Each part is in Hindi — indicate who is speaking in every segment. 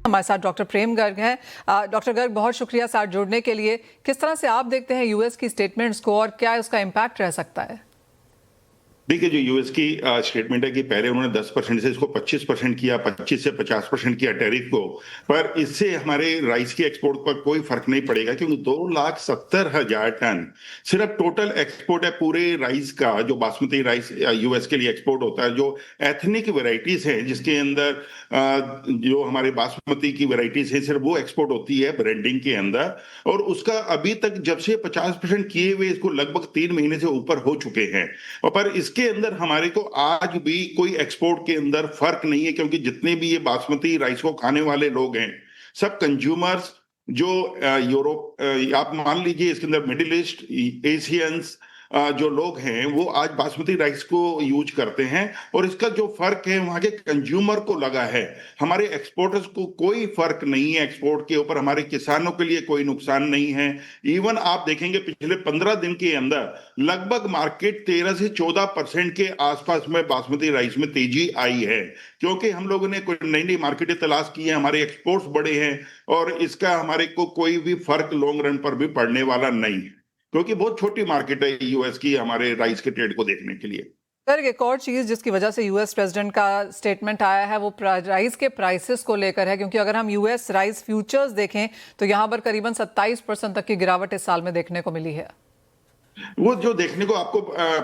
Speaker 1: हमारे साथ डॉक्टर प्रेम गर्ग हैं। डॉक्टर गर्ग, बहुत शुक्रिया साथ जुड़ने के लिए। किस तरह से आप देखते हैं यूएस की स्टेटमेंट्स को और क्या उसका इम्पैक्ट रह सकता है?
Speaker 2: देखिए, जो यूएस की स्टेटमेंट है कि पहले उन्होंने 10% से इसको 25% किया, 25 से 50% किया टैरिफ को। पर इससे हमारे राइस की एक्सपोर्ट पर कोई फर्क नहीं पड़ेगा, क्योंकि 2,70,000 टन सिर्फ टोटल एक्सपोर्ट है पूरे राइस का, जो बासमती राइस यूएस के लिए एक्सपोर्ट होता है। जो एथनिक वेराइटीज हैं जिसके अंदर जो हमारे बासमती की वेराइटीज हैं, सिर्फ वो एक्सपोर्ट होती है ब्रांडिंग के अंदर। और उसका अभी तक जब से 50% किए हुए इसको लगभग 3 महीने से ऊपर हो चुके हैं। और पर इसके अंदर हमारे को आज भी कोई एक्सपोर्ट के अंदर फर्क नहीं है, क्योंकि जितने भी ये बासमती राइस को खाने वाले लोग हैं, सब कंज्यूमर्स जो यूरोप, आप मान लीजिए इसके अंदर मिडिल ईस्ट एशियंस जो लोग हैं, वो आज बासमती राइस को यूज करते हैं। और इसका जो फर्क है वहां के कंज्यूमर को लगा है। हमारे एक्सपोर्टर्स को कोई फर्क नहीं है एक्सपोर्ट के ऊपर, हमारे किसानों के लिए कोई नुकसान नहीं है। इवन आप देखेंगे पिछले 15 दिन के अंदर लगभग मार्केट 13 से 14% के आसपास में बासमती राइस में तेजी आई है, क्योंकि हम लोगों ने कोई नई नई मार्केटें तलाश की हैं, हमारे एक्सपोर्ट्स बढ़े हैं। और इसका हमारे को कोई भी फर्क लॉन्ग रन पर भी पड़ने वाला नहीं है, क्योंकि बहुत छोटी मार्केट है यूएस की हमारे राइस के ट्रेड को देखने के लिए।
Speaker 1: सर, एक और चीज़ जिसकी वजह से यूएस प्रेसिडेंट का स्टेटमेंट आया है वो राइस के प्राइसेस को लेकर है, क्योंकि अगर हम यूएस राइस फ्यूचर्स देखें तो यहाँ पर करीबन 27% तक की गिरावट इस साल में देखने को मिली है।
Speaker 2: वो जो देखने को आपको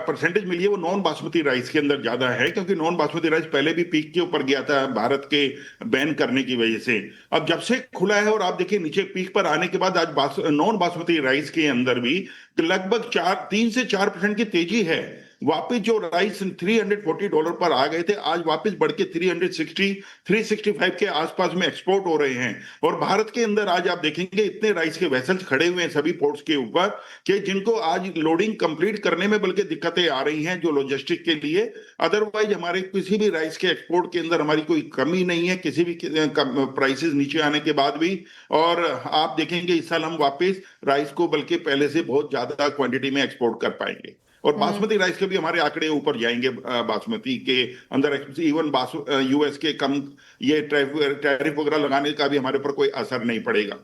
Speaker 2: परसेंटेज मिली है वो नॉन बासमती राइस के अंदर ज्यादा है, क्योंकि नॉन बासमती राइस पहले भी पीक के ऊपर गया था भारत के बैन करने की वजह से। अब जब से खुला है और आप देखिए नीचे पीक पर आने के बाद आज नॉन बासमती राइस के अंदर भी लगभग 3 से 4% की तेजी है। वापिस जो राइस $340 पर आ गए थे, आज वापस बढ़ के 360 365 के आसपास में एक्सपोर्ट हो रहे हैं। और भारत के अंदर आज आप देखेंगे इतने राइस के वेसल्स खड़े हुए हैं सभी पोर्ट्स के ऊपर, कि जिनको आज लोडिंग कंप्लीट करने में बल्कि दिक्कतें आ रही हैं जो लॉजिस्टिक के लिए। अदरवाइज हमारे किसी भी राइस के एक्सपोर्ट के अंदर हमारी कोई कमी नहीं है, किसी भी प्राइसेस नीचे आने के बाद भी। और आप देखेंगे इस साल हम वापस राइस को बल्कि पहले से बहुत ज्यादा क्वांटिटी में एक्सपोर्ट कर पाएंगे। और बासमती राइस के भी हमारे आंकड़े ऊपर जाएंगे बासमती के अंदर। इवन यूएस के कम ये टैरिफ वगैरह लगाने का भी हमारे ऊपर कोई असर नहीं पड़ेगा।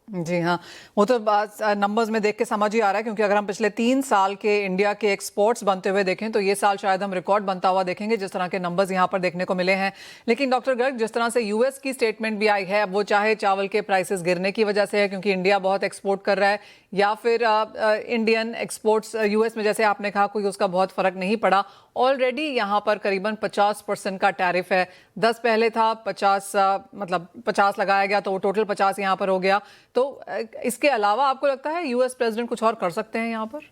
Speaker 1: जी हाँ, वो तो बात नंबर्स में देख के समझ ही आ रहा है, क्योंकि अगर हम पिछले 3 साल के इंडिया के एक्सपोर्ट्स बनते हुए देखें तो ये साल शायद हम रिकॉर्ड बनता हुआ देखेंगे, जिस तरह के नंबर्स यहाँ पर देखने को मिले हैं। लेकिन डॉक्टर गर्ग, जिस तरह से यूएस की स्टेटमेंट भी आई है, वो चाहे चावल के प्राइसेस गिरने की वजह से है क्योंकि इंडिया बहुत एक्सपोर्ट कर रहा है, या फिर इंडियन एक्सपोर्ट्स यूएस में, जैसे आपने कहा, कोई उसका बहुत फर्क नहीं पड़ा। ऑलरेडी यहाँ पर करीबन 50% का टैरिफ है। 10 पहले था, 50 मतलब 50 लगाया गया तो वो टोटल 50 यहाँ पर हो गया। तो इसके अलावा आपको लगता है यूएस प्रेसिडेंट कुछ और कर सकते हैं यहाँ पर?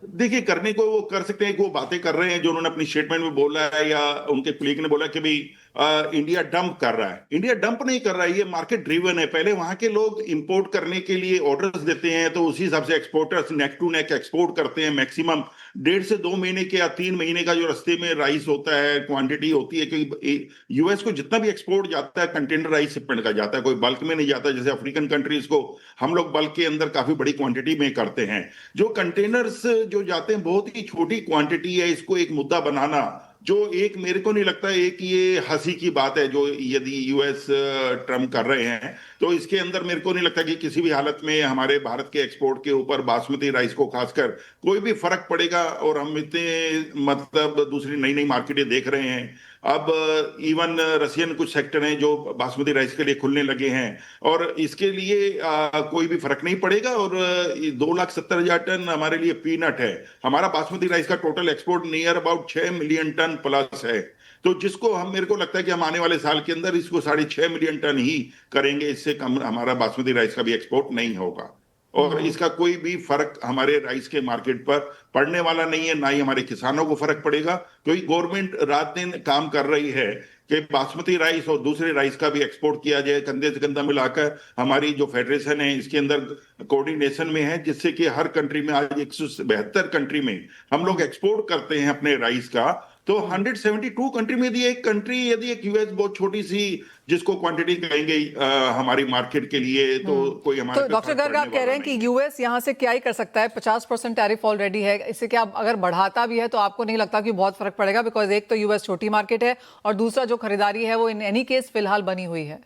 Speaker 2: देखिए, करने को वो कर सकते हैं कि वो बातें कर रहे हैं जो उन्होंने अपनी स्टेटमेंट में बोला है, या उनके कुलीग ने बोला कि भाई इंडिया डंप कर रहा है। इंडिया डंप नहीं कर रहा है, ये मार्केट ड्रिवन है। पहले वहां के लोग इंपोर्ट करने के लिए ऑर्डर्स देते हैं, तो उसी हिसाब से exporters neck to neck export करते हैं। मैक्सिमम 1.5 से 2 महीने के या 3 महीने का जो रास्ते में राइस होता है, क्वांटिटी होती है। क्योंकि यूएस को जितना भी एक्सपोर्ट जाता है कंटेनर राइस शिपमेंट का जाता है, कोई बल्क में नहीं जाता। जैसे अफ्रीकन कंट्रीज को हम लोग बल्क के अंदर काफी बड़ी क्वांटिटी में करते हैं। जो कंटेनर्स जो जाते हैं बहुत ही छोटी क्वांटिटी है। इसको एक मुद्दा बनाना, जो एक मेरे को नहीं लगता एक ये हंसी की बात है, जो यदि यूएस ट्रम्प कर रहे हैं, तो इसके अंदर मेरे को नहीं लगता कि किसी भी हालत में हमारे भारत के एक्सपोर्ट के ऊपर बासमती राइस को खासकर कोई भी फर्क पड़ेगा। और हम इतने मतलब दूसरी नई नई मार्केटें देख रहे हैं। अब इवन रशियन कुछ सेक्टर हैं जो बासमती राइस के लिए खुलने लगे हैं, और इसके लिए कोई भी फर्क नहीं पड़ेगा। और 2,70,000 टन हमारे लिए पीनट है। हमारा बासमती राइस का total export near about 6 million ton plus है। तो जिसको हम, मेरे को लगता है कि हम आने वाले साल के अंदर इसको 6.5 मिलियन टन ही करेंगे। इससे कम हमारा बासमती राइस का भी एक्सपोर्ट नहीं होगा। और इसका कोई भी फर्क हमारे राइस के मार्केट पर पड़ने वाला नहीं है, ना ही हमारे किसानों को फर्क पड़ेगा। क्योंकि गवर्नमेंट रात दिन काम कर रही है कि बासमती राइस और दूसरे राइस का भी एक्सपोर्ट किया जाए। कंधे से कंधा मिलाकर हमारी जो फेडरेशन है इसके अंदर कोऑर्डिनेशन में है, जिससे कि हर कंट्री में आज 172 कंट्री में हम लोग एक्सपोर्ट करते हैं अपने राइस का। तो 172 कंट्री में यदि एक कंट्री, यदि एक यूएस बहुत छोटी सी जिसको क्वांटिटी कहेंगे हमारी मार्केट के लिए, तो कोई हमारे
Speaker 1: तो डॉक्टर गर्ग, आप कह रहे हैं कि यूएस यहाँ से क्या ही कर सकता है? 50% टैरिफ ऑलरेडी है, इससे क्या अगर बढ़ाता भी है तो आपको नहीं लगता कि बहुत फर्क पड़ेगा? बिकॉज एक तो यूएस छोटी मार्केट है और दूसरा जो खरीदारी है वो इन एनी केस फिलहाल बनी हुई है।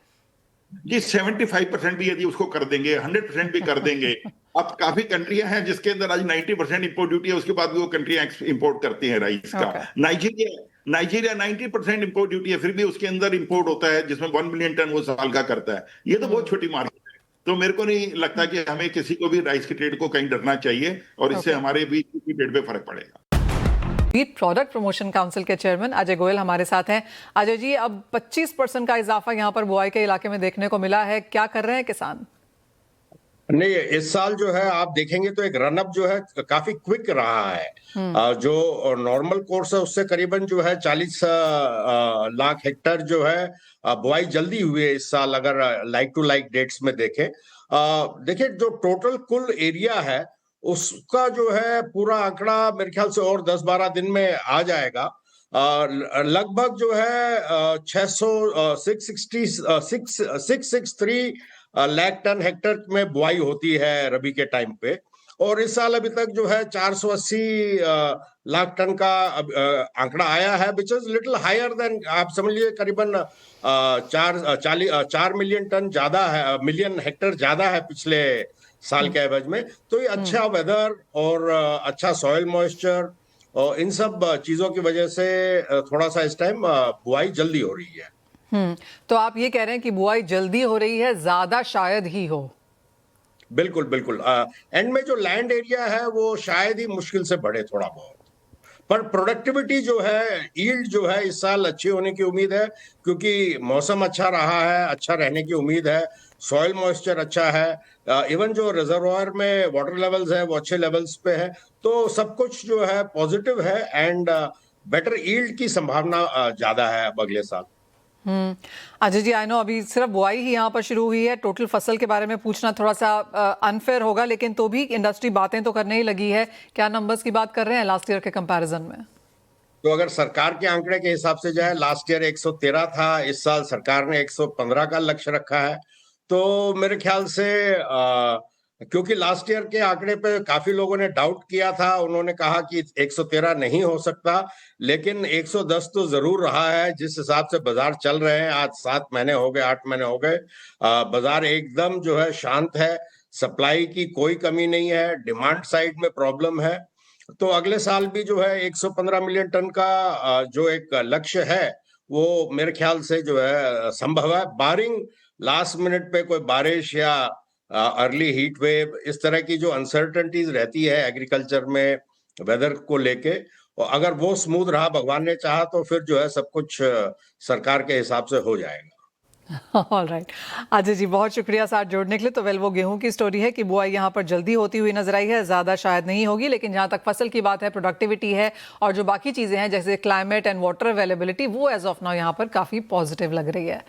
Speaker 2: जी 75% भी यदि उसको कर देंगे, 100% भी कर देंगे। अब काफी कंट्रियां हैं जिसके अंदर आज 90% इंपोर्ट ड्यूटी है, उसके बाद भी वो कंट्रियां इंपोर्ट करती हैं राइस का।
Speaker 1: Okay.
Speaker 2: Nigeria Nigeria 90% import duty है, फिर भी उसके अंदर इंपोर्ट होता है जिसमें 1 मिलियन टन वो साल का करता है। ये तो बहुत छोटी मार्केट है। तो मेरे को नहीं लगता कि हमें किसी को भी राइस की ट्रेड को कहीं डरना चाहिए, और इससे
Speaker 1: ओके।
Speaker 2: हमारे भी ट्रेड पे फर्क पड़ेगा।
Speaker 1: वीट प्रोडक्ट प्रमोशन काउंसिल के चेयरमैन अजय गोयल हमारे साथ हैं। अजय जी, अब 25% का इजाफा यहाँ पर बुआई के इलाके में देखने को मिला है, क्या कर रहे हैं किसान?
Speaker 3: नहीं, इस साल जो है आप देखेंगे तो एक रनअप जो है काफी क्विक रहा है। जो नॉर्मल कोर्स है उससे करीबन जो है 40 लाख हेक्टेयर जो है बुआई जल्दी हुई है इस साल, अगर लाइक टू लाइक डेट्स में देखें। देखिए, जो टोटल कुल एरिया है उसका जो है पूरा आंकड़ा मेरे ख्याल से और 10-12 दिन में आ जाएगा। लगभग जो है 663 लाख टन हेक्टेयर में बुआई होती है रबी के टाइम पे, और इस साल अभी तक जो है 480 लाख टन का आंकड़ा आया है, which is little higher than, आप समझ लीजिए करीबन 4 मिलियन टन ज्यादा है, मिलियन हेक्टेयर ज्यादा है पिछले साल के एवरेज में। तो ये अच्छा वेदर और अच्छा सॉइल मॉइस्चर और इन सब चीजों की वजह से थोड़ा सा इस टाइम बुआई जल्दी हो रही है।
Speaker 1: तो आप ये कह रहे हैं कि बुआई जल्दी हो रही है, ज्यादा शायद ही हो?
Speaker 3: बिल्कुल बिल्कुल। एंड में जो लैंड एरिया है वो शायद ही मुश्किल से बढ़े थोड़ा बहुत, पर प्रोडक्टिविटी जो है, यील्ड जो है इस साल अच्छी होने की उम्मीद है, क्योंकि मौसम अच्छा रहा है, अच्छा रहने की उम्मीद है, सॉइल मॉइस्चर अच्छा है, इवन जो रिजर्वायर में वाटर लेवल्स है वो अच्छे लेवल्स पे है। तो सब कुछ जो है पॉजिटिव है, एंड बेटर यील्ड की संभावना ज्यादा है अब अगले साल।
Speaker 1: अजय जी, आई नो अभी सिर्फ बुआई ही यहाँ पर शुरू हुई है, टोटल फसल के बारे में पूछना थोड़ा सा अनफेयर होगा, लेकिन तो भी इंडस्ट्री बातें तो करने ही लगी है। क्या नंबर्स की बात कर रहे हैं लास्ट ईयर के कंपैरिजन में?
Speaker 3: तो अगर सरकार के आंकड़े के हिसाब से जो है, लास्ट ईयर 113 था, इस साल सरकार ने 115 का लक्ष्य रखा है। तो मेरे ख्याल से क्योंकि लास्ट ईयर के आंकड़े पे काफी लोगों ने डाउट किया था, उन्होंने कहा कि 113 नहीं हो सकता, लेकिन 110 तो जरूर रहा है। जिस हिसाब से बाजार चल रहे हैं, आज 7 महीने हो गए, 8 महीने हो गए, बाजार एकदम जो है शांत है, सप्लाई की कोई कमी नहीं है, डिमांड साइड में प्रॉब्लम है। तो अगले साल भी जो है 115 मिलियन टन का जो एक लक्ष्य है वो मेरे ख्याल से जो है संभव है, बारिंग लास्ट मिनट पे कोई बारिश या अर्ली हीट वेव, इस तरह की जो अनसर्टेनिटीज रहती है एग्रीकल्चर में वेदर को लेके। और अगर वो स्मूथ रहा, भगवान ने चाहा, तो फिर जो है सब कुछ सरकार के हिसाब से हो जाएगा।
Speaker 1: All right. अजय जी, बहुत शुक्रिया साथ जोड़ने के लिए। तो वेल, वो गेहूं की स्टोरी है कि बुआई यहाँ पर जल्दी होती हुई नजर आई है, ज्यादा शायद नहीं होगी, लेकिन जहां तक फसल की बात है, प्रोडक्टिविटी है और जो बाकी चीजें हैं जैसे क्लाइमेट एंड वाटर अवेलेबिलिटी, वो एज ऑफ नाउ यहाँ पर काफी पॉजिटिव लग रही है।